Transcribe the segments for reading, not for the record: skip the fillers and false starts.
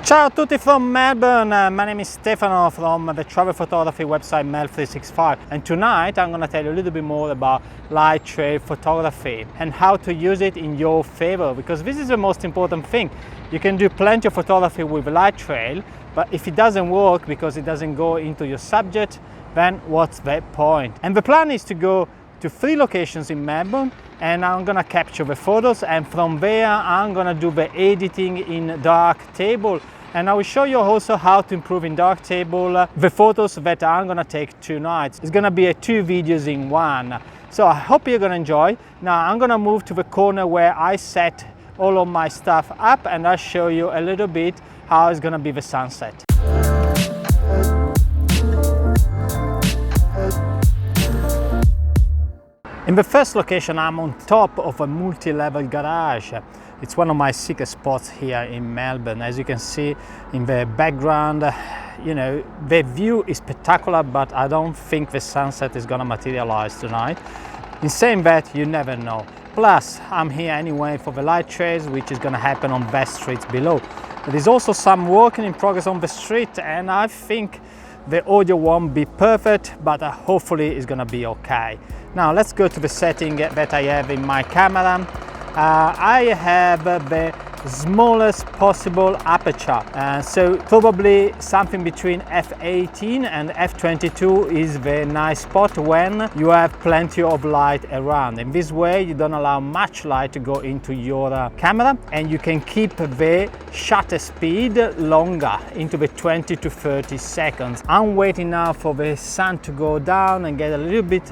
Ciao a tutti from Melbourne, my name is Stefano from the travel photography website Mel365, and tonight I'm going to tell you a little bit more about light trail photography and how to use it in your favor, because this is the most important thing. You can do plenty of photography with light trail, but if it doesn't work because it doesn't go into your subject, then what's the point? And the plan is to go to 3 locations in Melbourne, and I'm gonna capture the photos, and from there I'm gonna do the editing in Darktable, and I will show you also how to improve in Darktable the photos that I'm gonna take tonight. It's gonna be 2 videos in one, so I hope you're gonna enjoy. Now I'm gonna move to the corner where I set all of my stuff up, and I'll show you a little bit how it's gonna be the sunset. In the first location, I'm on top of a multi-level garage. It's one of my secret spots here in Melbourne. As you can see in the background, you know, the view is spectacular, but I don't think the sunset is gonna materialize tonight. In saying that, you never know. Plus, I'm here anyway for the light trails, which is gonna happen on that street below. There's also some working in progress on the street, and I think the audio won't be perfect, but hopefully it's gonna be okay. Now let's go to the setting that I have in my camera. I have the smallest possible aperture, so probably something between f/18 and f/22 is the nice spot when you have plenty of light around. In this way you don't allow much light to go into your camera, and you can keep the shutter speed longer, into the 20 to 30 seconds. I'm waiting now for the sun to go down and get a little bit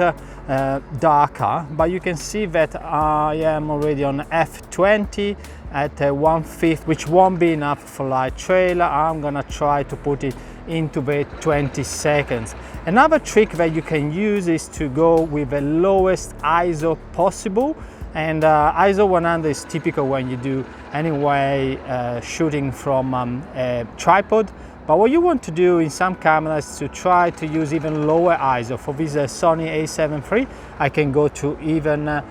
darker, but you can see that I am already on f/20 at 1/5, which won't be enough for light trail. I'm gonna try to put it into the 20 seconds. Another trick that you can use is to go with the lowest ISO possible, and ISO 100 is typical when you do anyway shooting from a tripod. But what you want to do in some cameras is to try to use even lower ISO. For this Sony a7 III, I can go to even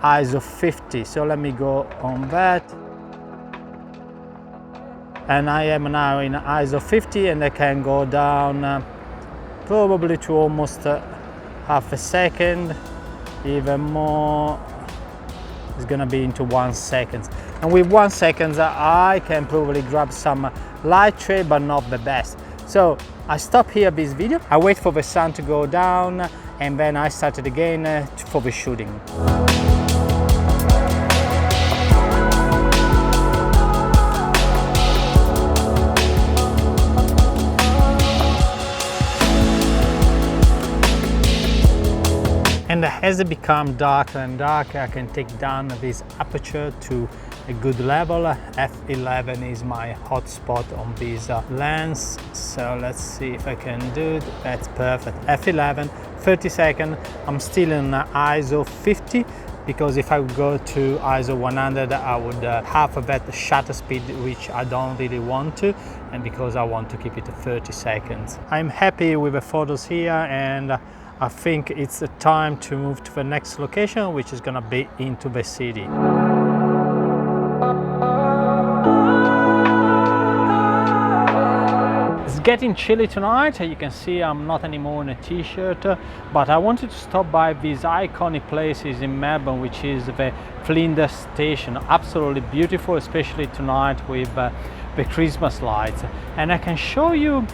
ISO 50. So let me go on that. And I am now in ISO 50, and I can go down probably to almost half a second, even more. It's gonna be into 1 second. And with 1 second, I can probably grab some light trail, but not the best. So I stop here this video, I wait for the sun to go down, and then I start it again for the shooting. And as it becomes darker and darker, I can take down this aperture to a good level. f11 is my hotspot on this lens. So let's see if I can do it. That's perfect. f11, 30 seconds. I'm still in ISO 50, because if I would go to ISO 100, I would have that shutter speed, which I don't really want to, and because I want to keep it to 30 seconds. I'm happy with the photos here, and I think it's the time to move to the next location, which is gonna be into the city. It's getting chilly tonight. You can see I'm not anymore in a t-shirt, but I wanted to stop by these iconic places in Melbourne, which is the Flinders Station. Absolutely beautiful, especially tonight with the Christmas lights. And I can show you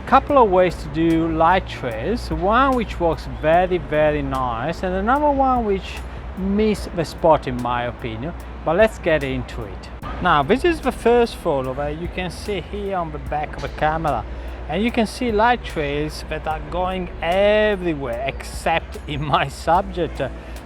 couple of ways to do light trails, one which works very nice, and another one which missed the spot in my opinion, but let's get into it. Now this is the first photo that you can see here on the back of the camera, and you can see light trails that are going everywhere except in my subject,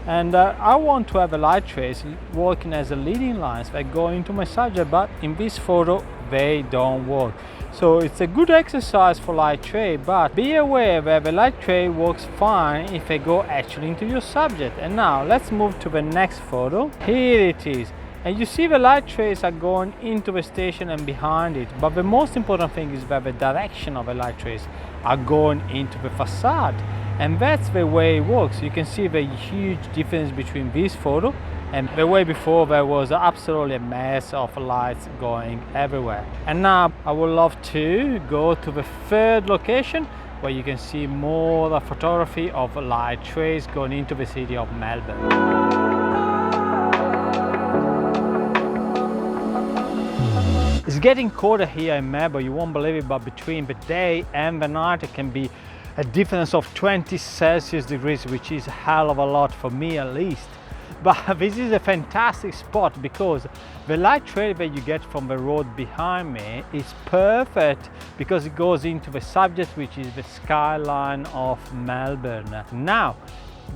and I want to have a light trails working as a leading lines that go into my subject, but in this photo they don't work. So it's a good exercise for light trail, but be aware that the light trail works fine if they go actually into your subject. And now let's move to the next photo. Here it is. And you see the light trails are going into the station and behind it, but the most important thing is that the direction of the light trails are going into the facade, and that's the way it works. You can see the huge difference between this photo and the way before there was absolutely a mess of lights going everywhere. And now I would love to go to the third location where you can see more photography of light trails going into the city of Melbourne. It's getting colder here in Melbourne, you won't believe it, but between the day and the night it can be a difference of 20 Celsius degrees, which is a hell of a lot for me at least. But this is a fantastic spot because the light trail that you get from the road behind me is perfect because it goes into the subject, which is the skyline of Melbourne. Now,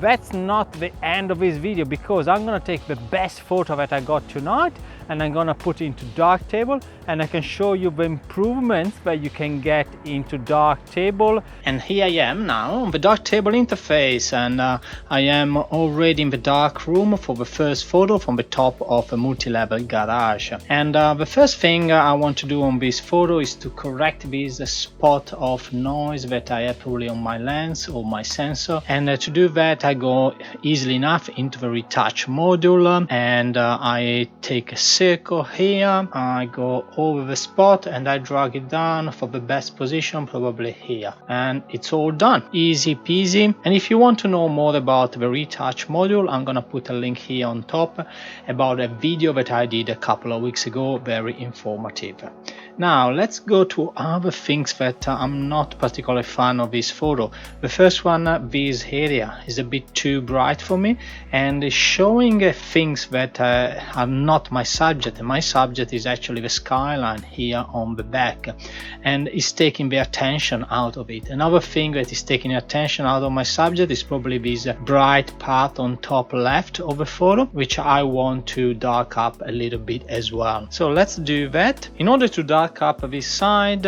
that's not the end of this video because I'm gonna take the best photo that I got tonight and I'm gonna put it into Darktable, and I can show you the improvements that you can get into Darktable. And here I am now on the Darktable interface, and I am already in the dark room for the first photo from the top of a multi-level garage. And the first thing I want to do on this photo is to correct this spot of noise that I have probably on my lens or my sensor, and to do that I go easily enough into the retouch module, and I take a circle here, I go over the spot and I drag it down for the best position, probably here, and it's all done, easy peasy. And if you want to know more about the retouch module, I'm gonna put a link here on top about a video that I did a couple of weeks ago, very informative. Now let's go to other things that I'm not particularly fan of this photo. The first one, this area is a bit too bright for me and is showing things that are not my subject. My subject is actually the skyline here on the back, and is taking the attention out of it. Another thing that is taking attention out of my subject is probably this bright part on top left of the photo, which I want to dark up a little bit as well. So let's do that. In order to dark up this side,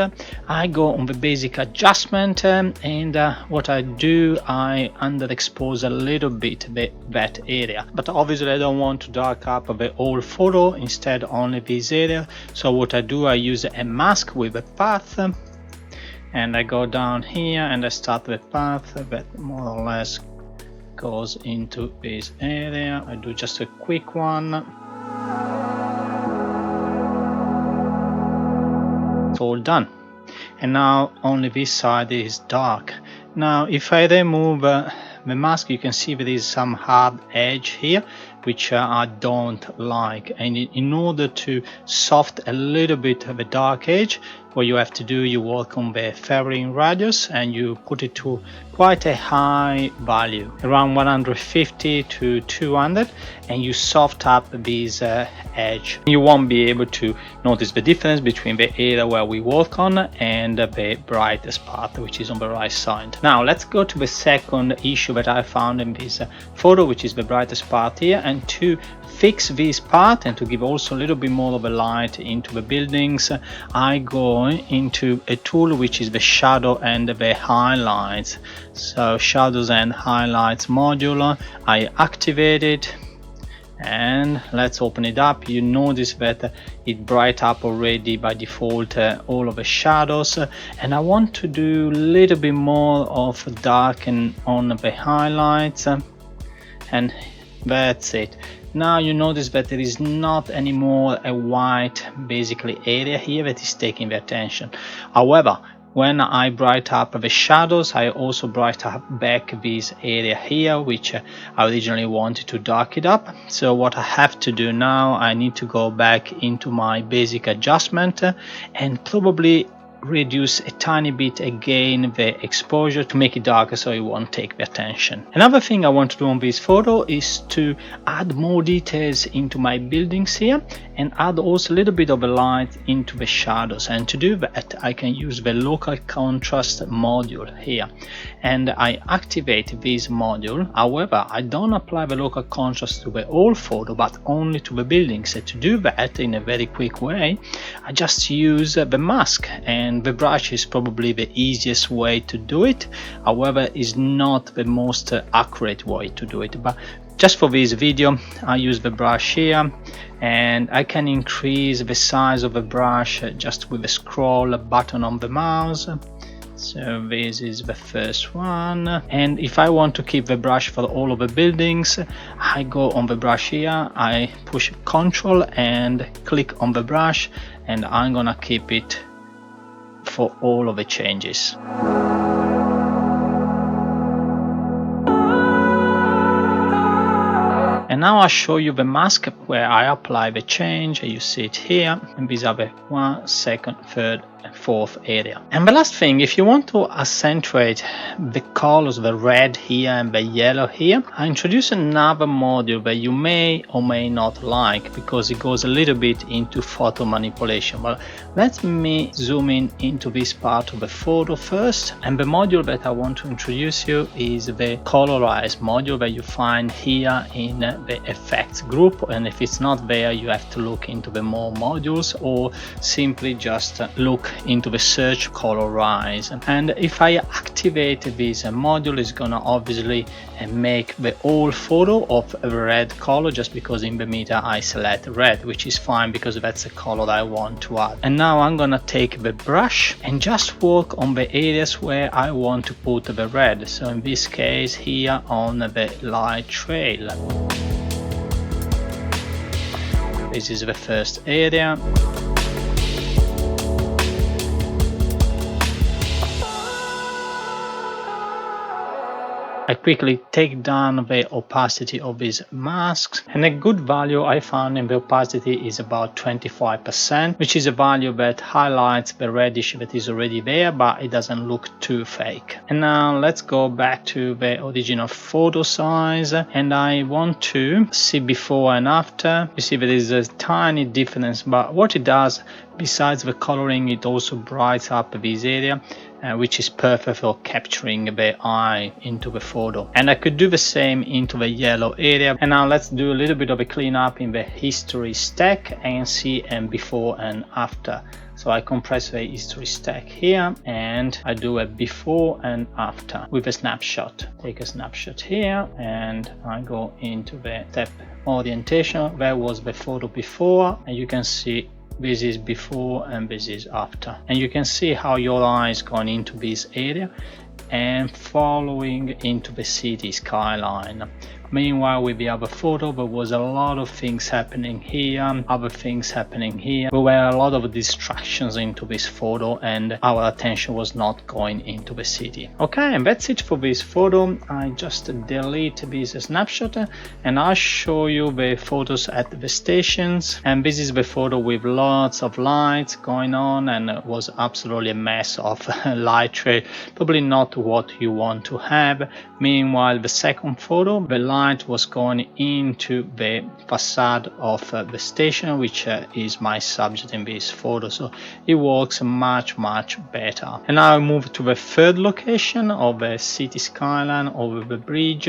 I go on the basic adjustment, and what I do, I underexpose a little bit that area, but obviously I don't want to dark up the whole photo, instead only this area. So what I do, I use a mask with a path, and I go down here and I start the path that more or less goes into this area. I do just a quick one. It's all done, and now only this side is dark. Now if I remove the mask, you can see there is some hard edge here which I don't like, and in order to soften a little bit of the dark edge, what you have to do, you work on the feathering radius and you put it to quite a high value, around 150 to 200, and you soft up this edge. You won't be able to notice the difference between the area where we work on and the brightest part, which is on the right side. Now let's go to the second issue that I found in this photo, which is the brightest part here. And to fix this part and to give also a little bit more of a light into the buildings, I go into a tool which is the shadow and the highlights. So shadows and highlights module, I activate it, and let's open it up. You notice that it bright up already by default all of the shadows, and I want to do a little bit more of darken on the highlights, and that's it. Now you notice that there is not anymore a white basically area here that is taking the attention. However, when I bright up the shadows, I also bright up back this area here, which I originally wanted to dark it up. So what I have to do now, I need to go back into my basic adjustment and probably reduce a tiny bit again the exposure to make it darker so it won't take the attention. Another thing I want to do on this photo is to add more details into my buildings here and add also a little bit of a light into the shadows, and to do that I can use the local contrast module here, and I activate this module. However, I don't apply the local contrast to the whole photo but only to the buildings. So to do that in a very quick way, I just use the mask, and the brush is probably the easiest way to do it. However, is not the most accurate way to do it, but just for this video I use the brush here, and I can increase the size of the brush just with the scroll button on the mouse, So this is the first one, and if I want to keep the brush for all of the buildings, I go on the brush here, I push Ctrl and click on the brush, and I'm gonna keep it for all of the changes. And now I'll show you the mask where I apply the change. You see it here, and these are the 1st, 2nd, 3rd and 4th area. And the last thing, if you want to accentuate the colors, the red here and the yellow here, I introduce another module that you may or may not like, because it goes a little bit into photo manipulation. But let me zoom in into this part of the photo first, and the module that I want to introduce you is the colorize module that you find here in the effects group. And if it's not there, you have to look into the more modules, or simply just look into the search colorize. And if I activate this module, it's gonna obviously make the whole photo of a red color, just because in the meter I select red, which is fine because that's the color that I want to add. And now I'm gonna take the brush and just work on the areas where I want to put the red. So in this case here on the light trail. This is the first area. I quickly take down the opacity of these masks, and a good value I found in the opacity is about 25%, which is a value that highlights the reddish that is already there, but it doesn't look too fake. And now let's go back to the original photo size, and I want to see before and after. You see there is a tiny difference, but what it does, besides the coloring, it also brightens up this area, which is perfect for capturing the eye into the photo. And I could do the same into the yellow area. And now let's do a little bit of a cleanup in the history stack and see before and after. So I compress the history stack here, and I do a before and after with a snapshot. Take a snapshot here, and I go into the step orientation. There was the photo before, and you can see this is before and this is after, and you can see how your eye is going into this area and following into the city skyline. Meanwhile, with the other photo, there was a lot of things happening here, other things happening here. There were a lot of distractions into this photo, and our attention was not going into the city. Okay, and that's it for this photo. I just delete this snapshot, and I'll show you the photos at the stations. And this is the photo with lots of lights going on, and it was absolutely a mess of light trail. Probably not what you want to have. Meanwhile, the second photo, the light was going into the facade of the station, which is my subject in this photo, so it works much better. And now I move to the third location of the city skyline over the bridge,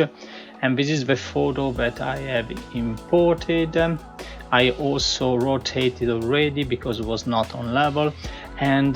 and this is the photo that I have imported. I also rotated already because it was not on level. And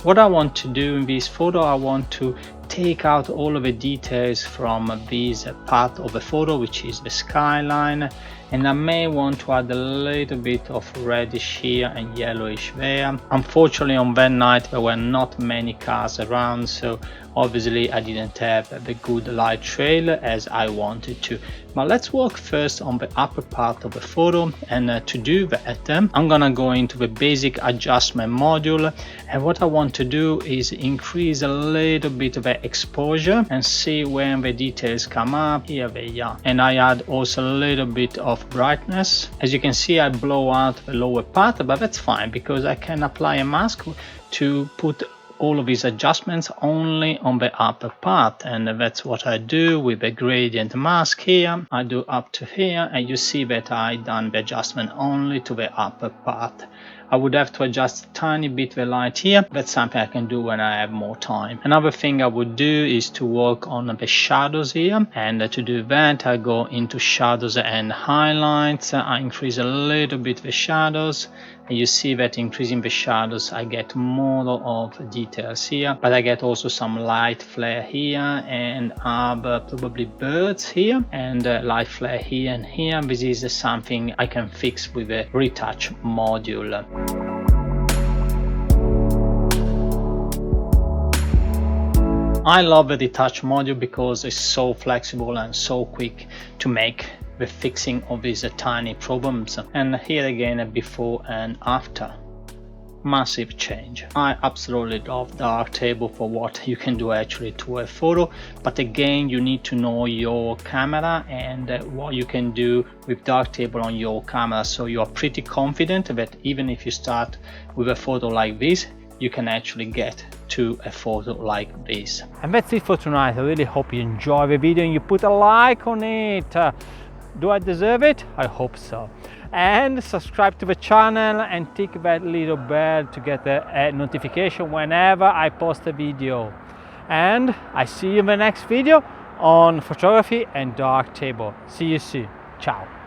what I want to do in this photo, I want to take out all of the details from this part of the photo, which is the skyline, and I may want to add a little bit of reddish here and yellowish there. Unfortunately, on that night there were not many cars around, so obviously I didn't have the good light trail as I wanted to. But let's work first on the upper part of the photo, and to do that I'm gonna go into the basic adjustment module, and what I want to do is increase a little bit of the exposure and see when the details come up. Here they are, and I add also a little bit of brightness. As you can see, I blow out the lower part, but that's fine because I can apply a mask to put all of these adjustments only on the upper part, and that's what I do with the gradient mask here. I do up to here, and you see that I done the adjustment only to the upper part. I would have to adjust a tiny bit the light here. That's something I can do when I have more time. Another thing I would do is to work on the shadows here, and to do that I go into shadows and highlights. I increase a little bit the shadows, and you see that increasing the shadows I get more of details here, but I get also some light flare here and other probably birds here, and light flare here and here. This is something I can fix with the retouch module. I love the detach module because it's so flexible and so quick to make the fixing of these tiny problems. And here again, a before and after. Massive change. I absolutely love Darktable for what you can do actually to a photo, but again, you need to know your camera and what you can do with Darktable on your camera, so you are pretty confident that even if you start with a photo like this, you can actually get to a photo like this. And that's it for tonight. I really hope you enjoy the video and you put a like on it. Do I deserve it? I hope so. And subscribe to the channel and tick that little bell to get a notification whenever I post a video. And I see you in the next video on photography and Darktable. See you soon. Ciao.